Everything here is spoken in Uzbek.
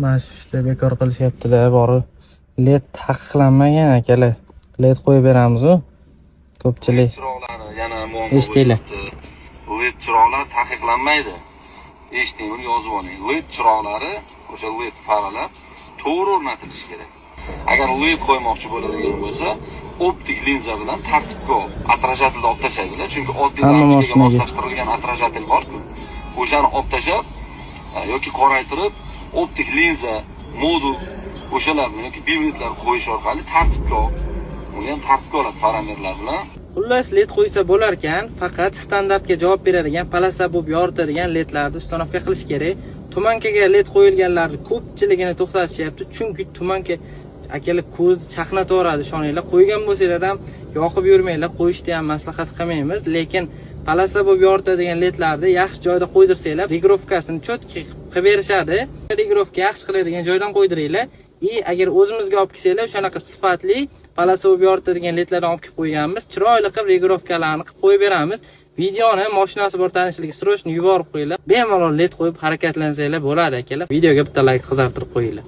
Mana shu ishda bekor qilishyaptilar, bori led taqiqlanmagan akalar. Led qo'yib beramiz-ku. Ko'pchilik chiroqlari yana eshitinglar. LED chiroqlar taqiqlanmaydi. Eshiting, buni yozib oling. LED chiroqlari, o'sha LED faralar to'g'ri o'rnatilishi kerak. Agar LED qo'ymoqchi bo'ladigan bo'lsa, optik linza bilan tartibga atrajatelni olib tashlaydilar. Chunki oddiy lampochkaga moslashtirilgan atrajatel bor-ku. O'shani olib tashlab yoki qoraytirib, optik linza, modul o'shalarni yoki billetlar qo'yish orqali tartibga uni ham tartibga oladi parametrlar bilan. Xullas led qo'ysa bo'lar ekan, faqat standartga javob beradigan, palasa bo'lib yoritadigan ledlarni ustanovka qilish kerak. Tumankaga led qo'yilganlarni ko'pchiligini to'xtatishyapti, chunki tumanka akalar ko'zni chaqnataveradi, ishoninglar. Qo'ygan bo'lsanglar ham yoqib yurmanglar, qo'yishni ham maslahat qilmaymiz, lekin palasa bo'lib yoritadigan ledlarni yaxshi joyda qo'ydirsanglar, regrovkasini chotki qilib berishadi. Regrovka yaxshi qiladigan joydan qo'ydiringlar. Agar o'zimizga olib kelsanglar, o'shanaqa sifatli palasa bo'lib yoritadigan ledlardan olib kelib qo'yganmiz. Chiroyli qilib regrovkalarni qilib qo'yib beramiz. Videoni mashinasi bor tanishligi srochni yuborib qo'yinglar. Bemalol led qo'yib harakatlanansanglar bo'ladi akalar. Videoga bitta like qizartirib qo'yinglar.